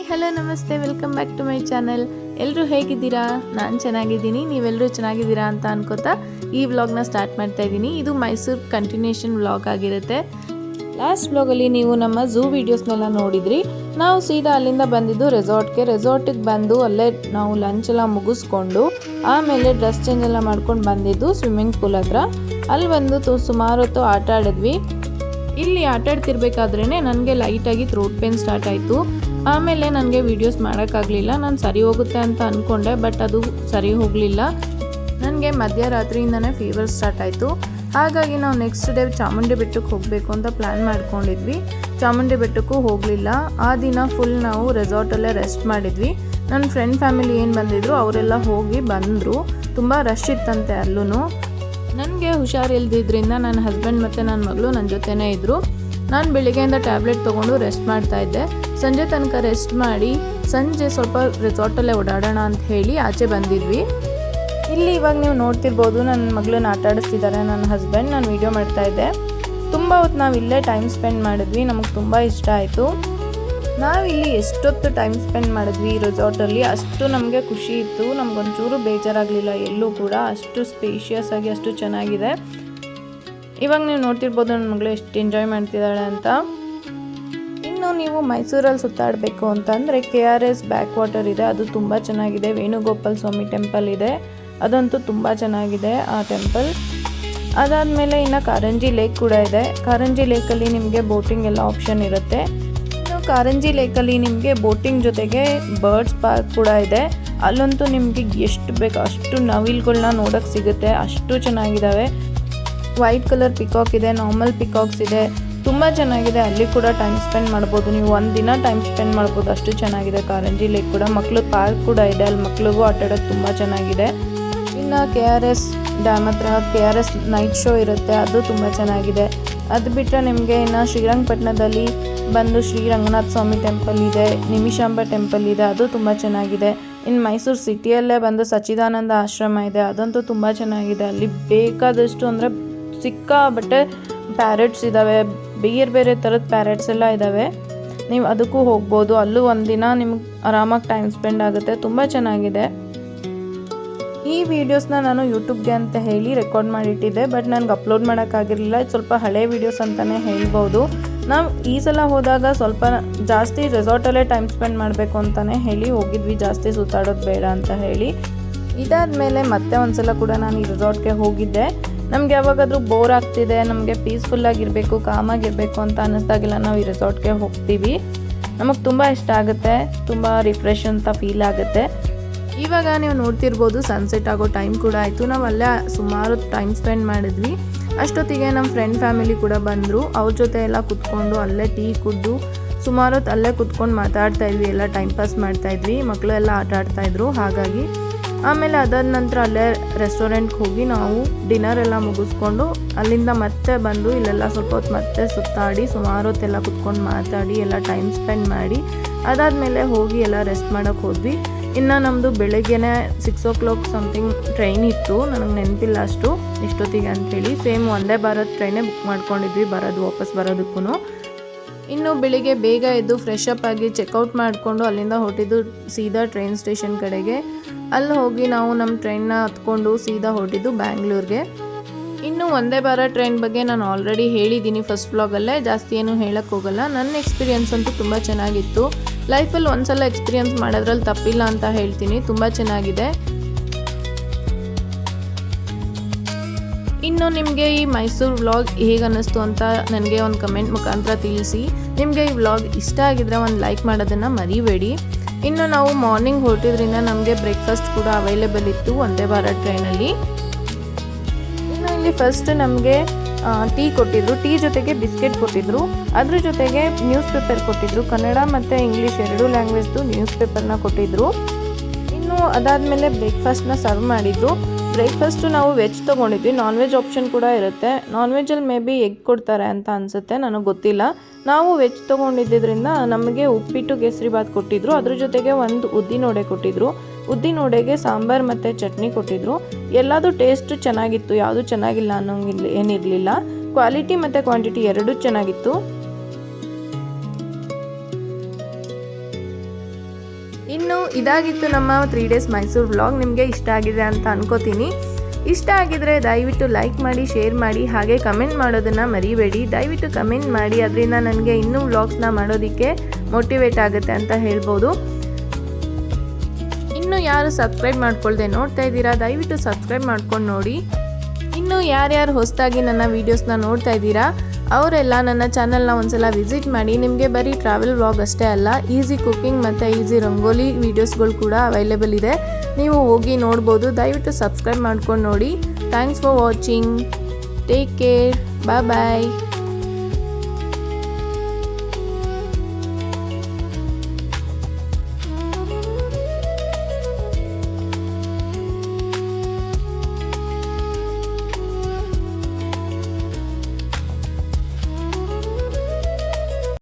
Hi hello ನಮಸ್ತೆ, welcome back to my channel. ಎಲ್ಲರೂ ಹೇಗಿದ್ದೀರಾ? ನಾನು ಚೆನ್ನಾಗಿದ್ದೀನಿ, ನೀವೆಲ್ಲರೂ ಚೆನ್ನಾಗಿದ್ದೀರಾ ಅಂತ ಅನ್ಕೋತಾ ಈ ವ್ಲಾಗ್ನ ಸ್ಟಾರ್ಟ್ ಮಾಡ್ತಾ ಇದ್ದೀನಿ. ಇದು ಮೈಸೂರು ಕಂಟಿನ್ಯೂಷನ್ ವ್ಲಾಗ್ ಆಗಿರುತ್ತೆ. ಲಾಸ್ಟ್ ವ್ಲಾಗಲ್ಲಿ ನೀವು ನಮ್ಮ ಝೂ ವೀಡಿಯೋಸ್ನೆಲ್ಲ ನೋಡಿದ್ರಿ. ನಾವು ಸೀದಾ ಅಲ್ಲಿಂದ ಬಂದಿದ್ದು ರೆಸಾರ್ಟಿಗೆ ಬಂದು ಅಲ್ಲೇ ನಾವು ಲಂಚ್ ಎಲ್ಲ ಮುಗಿಸ್ಕೊಂಡು ಆಮೇಲೆ ಡ್ರೆಸ್ ಚೇಂಜ್ ಎಲ್ಲ ಮಾಡ್ಕೊಂಡು ಬಂದಿದ್ದು ಸ್ವಿಮ್ಮಿಂಗ್ ಪೂಲ್ ಹತ್ರ. ಅಲ್ಲಿ ಬಂದು ಸುಮಾರು ಹೊತ್ತು ಆಟ ಆಡಿದ್ವಿ. ಇಲ್ಲಿ ಆಟ ಆಡ್ತಿರ್ಬೇಕಾದ್ರೇ ನನಗೆ ಲೈಟಾಗಿ ಥ್ರೋಟ್ ಪೇನ್ ಸ್ಟಾರ್ಟ್ ಆಯಿತು. ಆಮೇಲೆ ನನಗೆ ವೀಡಿಯೋಸ್ ಮಾಡೋಕ್ಕಾಗಲಿಲ್ಲ. ನಾನು ಸರಿ ಹೋಗುತ್ತೆ ಅಂತ ಅಂದ್ಕೊಂಡೆ, ಬಟ್ ಅದು ಸರಿ ಹೋಗಲಿಲ್ಲ. ನನಗೆ ಮಧ್ಯರಾತ್ರಿಯಿಂದನೇ ಫೀವರ್ ಸ್ಟಾರ್ಟ್ ಆಯಿತು. ಹಾಗಾಗಿ ನಾವು ನೆಕ್ಸ್ಟ್ ಡೇ ಚಾಮುಂಡಿ ಬೆಟ್ಟಕ್ಕೆ ಹೋಗಬೇಕು ಅಂತ ಪ್ಲ್ಯಾನ್ ಮಾಡ್ಕೊಂಡಿದ್ವಿ. ಚಾಮುಂಡಿ ಬೆಟ್ಟಕ್ಕೂ ಹೋಗಲಿಲ್ಲ. ಆ ದಿನ ಫುಲ್ ನಾವು ರೆಸಾರ್ಟಲ್ಲೇ ರೆಸ್ಟ್ ಮಾಡಿದ್ವಿ. ನನ್ನ ಫ್ರೆಂಡ್ ಫ್ಯಾಮಿಲಿ ಏನು ಬಂದಿದ್ರು ಅವರೆಲ್ಲ ಹೋಗಿ ಬಂದರು. ತುಂಬ ರಶ್ ಇತ್ತಂತೆ ಅಲ್ಲೂ. ನನಗೆ ಹುಷಾರಿಲ್ದಿದ್ರಿಂದ ನನ್ನ ಹಸ್ಬೆಂಡ್ ಮತ್ತು ನನ್ನ ಮಗಳು ನನ್ನ ಜೊತೆನೇ ಇದ್ದರು. ನಾನು ಬೆಳಿಗ್ಗೆಯಿಂದ ಟ್ಯಾಬ್ಲೆಟ್ ತೊಗೊಂಡು ರೆಸ್ಟ್ ಮಾಡ್ತಾಯಿದ್ದೆ. ಸಂಜೆ ತನಕ ರೆಸ್ಟ್ ಮಾಡಿ ಸಂಜೆ ಸ್ವಲ್ಪ ರೆಸಾರ್ಟಲ್ಲೇ ಓಡಾಡೋಣ ಅಂತ ಹೇಳಿ ಆಚೆ ಬಂದಿದ್ವಿ. ಇಲ್ಲಿ ಇವಾಗ ನೀವು ನೋಡ್ತಿರ್ಬೋದು, ನನ್ನ ಮಗಳನ್ನ ಆಟ ಆಡಿಸ್ತಿದ್ದಾರೆ ನನ್ನ ಹಸ್ಬೆಂಡ್. ನಾನು ವೀಡಿಯೋ ಮಾಡ್ತಾಯಿದ್ದೆ. ತುಂಬ ಹೊತ್ತು ನಾವು ಇಲ್ಲೇ ಟೈಮ್ ಸ್ಪೆಂಡ್ ಮಾಡಿದ್ವಿ. ನಮಗೆ ತುಂಬ ಇಷ್ಟ ಆಯಿತು. ನಾವಿಲ್ಲಿ ಎಷ್ಟೊತ್ತು ಟೈಮ್ ಸ್ಪೆಂಡ್ ಮಾಡಿದ್ವಿ ಈ ರೆಸಾರ್ಟಲ್ಲಿ, ಅಷ್ಟು ನಮಗೆ ಖುಷಿ ಇತ್ತು. ನಮಗೊಂಚೂರು ಬೇಜಾರಾಗಲಿಲ್ಲ ಎಲ್ಲೂ ಕೂಡ. ಅಷ್ಟು ಸ್ಪೇಷಿಯಸ್ ಆಗಿ ಅಷ್ಟು ಚೆನ್ನಾಗಿದೆ. ಇವಾಗ ನೀವು ನೋಡ್ತಿರ್ಬೋದು ನನ್ನ ಮಗಳು ಎಷ್ಟು ಎಂಜಾಯ್ ಮಾಡ್ತಿದ್ದಾಳೆ ಅಂತ. ಇನ್ನು ನೀವು ಮೈಸೂರಲ್ಲಿ ಸುತ್ತಾಡಬೇಕು ಅಂತಂದರೆ KRS ಬ್ಯಾಕ್ ವಾಟರ್ ಇದೆ, ಅದು ತುಂಬ ಚೆನ್ನಾಗಿದೆ. ವೇಣುಗೋಪಾಲ ಸ್ವಾಮಿ ಟೆಂಪಲ್ ಇದೆ, ಅದಂತೂ ತುಂಬ ಚೆನ್ನಾಗಿದೆ ಆ ಟೆಂಪಲ್. ಅದಾದಮೇಲೆ ಇನ್ನು ಕಾರಂಜಿ ಲೇಕ್ ಕೂಡ ಇದೆ. ಕಾರಂಜಿ ಲೇಕಲ್ಲಿ ನಿಮಗೆ ಬೋಟಿಂಗ್ ಎಲ್ಲ ಆಪ್ಷನ್ ಇರುತ್ತೆ. ಇನ್ನು ಕಾರಂಜಿ ಲೇಕಲ್ಲಿ ನಿಮಗೆ ಬೋಟಿಂಗ್ ಜೊತೆಗೆ ಬರ್ಡ್ಸ್ ಪಾರ್ಕ್ ಕೂಡ ಇದೆ. ಅಲ್ಲಂತೂ ನಿಮಗೆ ಎಷ್ಟು ಬೇಕು ಅಷ್ಟು ನವಿಲುಗಳನ್ನ ನೋಡೋಕ್ಕೆ ಸಿಗುತ್ತೆ, ಅಷ್ಟು ಚೆನ್ನಾಗಿದ್ದಾವೆ. ವೈಟ್ ಕಲರ್ ಪಿಕಾಕ್ ಇದೆ, ನಾರ್ಮಲ್ ಪಿಕಾಕ್ಸ್ ಇದೆ, ತುಂಬ ಚೆನ್ನಾಗಿದೆ. ಅಲ್ಲಿ ಕೂಡ ಟೈಮ್ ಸ್ಪೆಂಡ್ ಮಾಡ್ಬೋದು. ನೀವು ಒಂದು ದಿನ ಟೈಮ್ ಸ್ಪೆಂಡ್ ಮಾಡ್ಬೋದು, ಅಷ್ಟು ಚೆನ್ನಾಗಿದೆ ಕಾರಂಜಿ ಲೇಕ್ ಕೂಡ. ಮಕ್ಳು ಪಾರ್ಕ್ ಕೂಡ ಇದೆ, ಅಲ್ಲಿ ಮಕ್ಳಿಗೂ ಆಟ ಆಡೋಕ್ಕೆ ತುಂಬ ಚೆನ್ನಾಗಿದೆ. ಇನ್ನು KRS ಡ್ಯಾಮ್ ಹತ್ರ KRS ನೈಟ್ ಶೋ ಇರುತ್ತೆ, ಅದು ತುಂಬ ಚೆನ್ನಾಗಿದೆ. ಅದು ಬಿಟ್ಟರೆ ನಿಮಗೆ ಇನ್ನು ಶ್ರೀರಂಗಪಟ್ಟಣದಲ್ಲಿ ಬಂದು ಶ್ರೀ ರಂಗನಾಥ ಸ್ವಾಮಿ ಟೆಂಪಲ್ ಇದೆ, ನಿಮಿಷಾಂಬ ಟೆಂಪಲ್ ಇದೆ, ಅದು ತುಂಬ ಚೆನ್ನಾಗಿದೆ. ಇನ್ನು ಮೈಸೂರು ಸಿಟಿಯಲ್ಲೇ ಬಂದು ಸಚ್ಚಿದಾನಂದ ಆಶ್ರಮ ಇದೆ, ಅದಂತೂ ತುಂಬ ಚೆನ್ನಾಗಿದೆ. ಅಲ್ಲಿ ಬೇಕಾದಷ್ಟು ಅಂದರೆ ಸಿಕ್ಕಾಬಟ್ಟೆ ಪ್ಯಾರೆಟ್ಸ್ ಇದ್ದಾವೆ, ಬೇರೆ ಬೇರೆ ಥರದ ಪ್ಯಾರೆಟ್ಸ್ ಎಲ್ಲ ಇದ್ದಾವೆ. ನೀವು ಅದಕ್ಕೂ ಹೋಗ್ಬೋದು. ಅಲ್ಲೂ ಒಂದಿನ ನಿಮ್ಗೆ ಆರಾಮಾಗಿ ಟೈಮ್ ಸ್ಪೆಂಡ್ ಆಗುತ್ತೆ, ತುಂಬ ಚೆನ್ನಾಗಿದೆ. ಈ ವಿಡಿಯೋಸ್ನ ನಾನು ಯೂಟ್ಯೂಬ್ಗೆ ಅಂತ ಹೇಳಿ ರೆಕಾರ್ಡ್ ಮಾಡಿಟ್ಟಿದ್ದೆ, ಬಟ್ ನನಗೆ ಅಪ್ಲೋಡ್ ಮಾಡೋಕ್ಕಾಗಿರಲಿಲ್ಲ. ಸ್ವಲ್ಪ ಹಳೆ ವೀಡಿಯೋಸ್ ಅಂತಲೇ ಹೇಳ್ಬೋದು. ನಾವು ಈ ಸಲ ಹೋದಾಗ ಸ್ವಲ್ಪ ಜಾಸ್ತಿ ರೆಸಾರ್ಟಲ್ಲೇ ಟೈಮ್ ಸ್ಪೆಂಡ್ ಮಾಡಬೇಕು ಅಂತಲೇ ಹೇಳಿ ಹೋಗಿದ್ವಿ, ಜಾಸ್ತಿ ಸುತ್ತಾಡೋದು ಬೇಡ ಅಂತ ಹೇಳಿ. ಇದಾದಮೇಲೆ ಮತ್ತೆ ಒಂದು ಸಲ ಕೂಡ ನಾನು ಈ ರೆಸಾರ್ಟ್ಗೆ ಹೋಗಿದ್ದೆ. ನಮಗೆ ಯಾವಾಗಾದರೂ ಬೋರ್ ಆಗ್ತಿದೆ, ನಮಗೆ ಪೀಸ್ಫುಲ್ಲಾಗಿರಬೇಕು, ಕಾಮಾಗಿರಬೇಕು ಅಂತ ಅನ್ನಿಸ್ದಾಗೆಲ್ಲ ನಾವು ಈ ರೆಸಾರ್ಟ್ಗೆ ಹೋಗ್ತೀವಿ. ನಮಗೆ ತುಂಬ ಇಷ್ಟ ಆಗುತ್ತೆ, ತುಂಬ ರಿಫ್ರೆಶ್ ಅಂತ ಫೀಲ್ ಆಗುತ್ತೆ. ಇವಾಗ ನೀವು ನೋಡ್ತಿರ್ಬೋದು ಸನ್ಸೆಟ್ ಆಗೋ ಟೈಮ್ ಕೂಡ ಆಯಿತು. ನಾವು ಅಲ್ಲೇ ಸುಮಾರು ಟೈಮ್ ಸ್ಪೆಂಡ್ ಮಾಡಿದ್ವಿ. ಅಷ್ಟೊತ್ತಿಗೆ ನಮ್ಮ ಫ್ರೆಂಡ್ ಫ್ಯಾಮಿಲಿ ಕೂಡ ಬಂದರು. ಅವ್ರ ಜೊತೆ ಎಲ್ಲ ಕುತ್ಕೊಂಡು ಅಲ್ಲೇ ಟೀ ಕುಡಿದು ಸುಮಾರು ಹೊತ್ತು ಅಲ್ಲೇ ಕುತ್ಕೊಂಡು ಮಾತಾಡ್ತಾಯಿದ್ವಿ, ಎಲ್ಲ ಟೈಮ್ ಪಾಸ್ ಮಾಡ್ತಾಯಿದ್ವಿ. ಮಕ್ಕಳು ಎಲ್ಲ ಆಟ ಆಡ್ತಾಯಿದ್ರು. ಹಾಗಾಗಿ ಆಮೇಲೆ ಅದಾದ ನಂತರ ಅಲ್ಲೇ ರೆಸ್ಟೋರೆಂಟ್ಗೆ ಹೋಗಿ ನಾವು ಡಿನ್ನರ್ ಎಲ್ಲ ಮುಗಿಸ್ಕೊಂಡು ಅಲ್ಲಿಂದ ಮತ್ತೆ ಬಂದು ಇಲ್ಲೆಲ್ಲ ಸ್ವಲ್ಪ ಹೊತ್ತು ಮತ್ತೆ ಸುತ್ತಾಡಿ ಸುಮಾರು ಹೊತ್ತೆಲ್ಲ ಕುತ್ಕೊಂಡು ಮಾತಾಡಿ ಎಲ್ಲ ಟೈಮ್ ಸ್ಪೆಂಡ್ ಮಾಡಿ ಅದಾದಮೇಲೆ ಹೋಗಿ ಎಲ್ಲ ರೆಸ್ಟ್ ಮಾಡೋಕ್ಕೆ ಹೋದ್ವಿ. ಇನ್ನು ನಮ್ಮದು ಬೆಳಗ್ಗೆನೇ 6 o'clock ಸಮಥಿಂಗ್ ಟ್ರೈನ್ ಇತ್ತು, ನನಗೆ ನೆನಪಿಲ್ಲ ಅಷ್ಟು ಎಷ್ಟೊತ್ತಿಗೆ ಅಂಥೇಳಿ. ಸೇಮ್ ವಂದೇ ಭಾರತ್ ಟ್ರೈನೇ ಬುಕ್ ಮಾಡ್ಕೊಂಡಿದ್ವಿ ವಾಪಸ್ ಬರೋದಕ್ಕೂ. ಇನ್ನು ಬೆಳಿಗ್ಗೆ ಬೇಗ ಎದ್ದು ಫ್ರೆಶ್ ಅಪ್ ಆಗಿ ಚೆಕ್ಔಟ್ ಮಾಡಿಕೊಂಡು ಅಲ್ಲಿಂದ ಹೊರಟಿದ್ದು ಸೀದಾ ಟ್ರೈನ್ ಸ್ಟೇಷನ್ ಕಡೆಗೆ. ಅಲ್ಲಿ ಹೋಗಿ ನಾವು ನಮ್ಮ ಟ್ರೈನ್ನ ಹತ್ಕೊಂಡು ಸೀದಾ ಹೊರಟಿದ್ದು ಬ್ಯಾಂಗ್ಳೂರಿಗೆ. ಇನ್ನು ವಂದೇ ಭಾರತ್ ಟ್ರೈನ್ ಬಗ್ಗೆ ನಾನು ಆಲ್ರೆಡಿ ಹೇಳಿದ್ದೀನಿ ಫಸ್ಟ್ ವ್ಲಾಗಲ್ಲೇ, ಜಾಸ್ತಿ ಏನು ಹೇಳಕ್ಕೆ ಹೋಗಲ್ಲ. ನನ್ನ ಎಕ್ಸ್ಪೀರಿಯನ್ಸ್ ಅಂತೂ ತುಂಬ ಚೆನ್ನಾಗಿತ್ತು. ಲೈಫಲ್ಲಿ ಒಂದ್ಸಲ ಎಕ್ಸ್ಪೀರಿಯನ್ಸ್ ಮಾಡೋದ್ರಲ್ಲಿ ತಪ್ಪಿಲ್ಲ ಅಂತ ಹೇಳ್ತೀನಿ, ತುಂಬ ಚೆನ್ನಾಗಿದೆ. ಇನ್ನು ನಿಮಗೆ ಈ ಮೈಸೂರು ವ್ಲಾಗ್ ಹೇಗೆ ಅನ್ನಿಸ್ತು ಅಂತ ನನಗೆ ಒಂದು ಕಮೆಂಟ್ ಮುಖಾಂತರ ತಿಳಿಸಿ. ನಿಮಗೆ ಈ ವ್ಲಾಗ್ ಇಷ್ಟ ಆಗಿದ್ರೆ ಒಂದು ಲೈಕ್ ಮಾಡೋದನ್ನು ಮರಿಬೇಡಿ. ಇನ್ನು ನಾವು ಮಾರ್ನಿಂಗ್ ಹೊರಟಿದ್ರಿಂದ ನಮಗೆ ಬ್ರೇಕ್ಫಾಸ್ಟ್ ಕೂಡ ಅವೈಲೇಬಲ್ ಇತ್ತು ವಂದೇ ಭಾರತ್ ಟ್ರೈನಲ್ಲಿ. ಇನ್ನು ಇಲ್ಲಿ ಫಸ್ಟ್ ನಮಗೆ ಟೀ ಕೊಟ್ಟಿದ್ರು, ಟೀ ಜೊತೆಗೆ ಬಿಸ್ಕೆಟ್ ಕೊಟ್ಟಿದ್ರು, ಅದ್ರ ಜೊತೆಗೆ ನ್ಯೂಸ್ ಪೇಪರ್ ಕೊಟ್ಟಿದ್ರು, ಕನ್ನಡ ಮತ್ತು ಇಂಗ್ಲೀಷ್ 2 ಲ್ಯಾಂಗ್ವೇಜ್ದು ನ್ಯೂಸ್ ಪೇಪರ್ನ ಕೊಟ್ಟಿದ್ರು. ಇನ್ನು ಅದಾದಮೇಲೆ ಬ್ರೇಕ್ಫಾಸ್ಟ್ನ ಸರ್ವ್ ಮಾಡಿದ್ರು. ಬ್ರೇಕ್ಫಾಸ್ಟು ನಾವು ವೆಜ್ ತೊಗೊಂಡಿದ್ವಿ, ನಾನ್ ವೆಜ್ ಆಪ್ಷನ್ ಕೂಡ ಇರುತ್ತೆ. ನಾನ್ ವೆಜ್ಜಲ್ಲಿ ಮೇ ಬಿ ಎಗ್ ಕೊಡ್ತಾರೆ ಅಂತ ಅನಿಸುತ್ತೆ, ನನಗೆ ಗೊತ್ತಿಲ್ಲ. ನಾವು ವೆಜ್ ತೊಗೊಂಡಿದ್ದರಿಂದ ನಮಗೆ ಉಪ್ಪಿಟ್ಟು ಕೇಸರಿಬಾತ್ ಕೊಟ್ಟಿದ್ರು, ಅದ್ರ ಜೊತೆಗೆ ಒಂದು ಉದ್ದಿನವಡೆ ಕೊಟ್ಟಿದ್ರು. ಉದ್ದಿನವಡೆಗೆ ಸಾಂಬಾರು ಮತ್ತು ಚಟ್ನಿ ಕೊಟ್ಟಿದ್ರು. ಎಲ್ಲದೂ ಟೇಸ್ಟ್ ಚೆನ್ನಾಗಿತ್ತು, ಯಾವುದು ಚೆನ್ನಾಗಿಲ್ಲ ಅನ್ನೋಂಗಿಲ್ಲ ಏನಿರಲಿಲ್ಲ. ಕ್ವಾಲಿಟಿ ಮತ್ತು ಕ್ವಾಂಟಿಟಿ ಎರಡೂ ಚೆನ್ನಾಗಿತ್ತು. ಇನ್ನು ಇದಾಗಿತ್ತು ನಮ್ಮ 3 ಡೇಸ್ ಮೈಸೂರು ವ್ಲಾಗ್. ನಿಮಗೆ ಇಷ್ಟ ಆಗಿದೆ ಅಂತ ಅನ್ಕೋತೀನಿ. ಇಷ್ಟ ಆಗಿದ್ರೆ ದಯವಿಟ್ಟು ಲೈಕ್ ಮಾಡಿ, ಶೇರ್ ಮಾಡಿ, ಹಾಗೆ ಕಮೆಂಟ್ ಮಾಡೋದನ್ನು ಮರಿಬೇಡಿ. ದಯವಿಟ್ಟು ಕಮೆಂಟ್ ಮಾಡಿ, ಅದರಿಂದ ನನಗೆ ಇನ್ನೂ ವ್ಲಾಗ್ಸ್ನ ಮಾಡೋದಕ್ಕೆ ಮೋಟಿವೇಟ್ ಆಗುತ್ತೆ ಅಂತ ಹೇಳ್ಬೋದು. ಇನ್ನು ಯಾರು ಸಬ್ಸ್ಕ್ರೈಬ್ ಮಾಡ್ಕೊಳ್ದೆ ನೋಡ್ತಾ ಇದ್ದೀರಾ, ದಯವಿಟ್ಟು ಸಬ್ಸ್ಕ್ರೈಬ್ ಮಾಡ್ಕೊಂಡು ನೋಡಿ. ಇನ್ನು ಯಾರ್ಯಾರು ಹೊಸದಾಗಿ ನನ್ನ ವೀಡಿಯೋಸ್ನ ನೋಡ್ತಾ ಇದ್ದೀರಾ ಅವರೆಲ್ಲ ನನ್ನ ಚಾನಲ್ನ ಒಂದ್ಸಲ ವಿಸಿಟ್ ಮಾಡಿ. ನಿಮಗೆ ಬರೀ ಟ್ರಾವೆಲ್ ವ್ಲಾಗ್ ಅಷ್ಟೇ ಅಲ್ಲ, ಈಸಿ ಕುಕ್ಕಿಂಗ್ ಮತ್ತು ಈಸಿ ರಂಗೋಲಿ ವೀಡಿಯೋಸ್ಗಳು ಕೂಡ ಅವೈಲೇಬಲ್ ಇದೆ. ನೀವು ಹೋಗಿ ನೋಡ್ಬೋದು. ದಯವಿಟ್ಟು ಸಬ್ಸ್ಕ್ರೈಬ್ ಮಾಡ್ಕೊಂಡು ನೋಡಿ. Thanks for watching. Take care. Bye bye.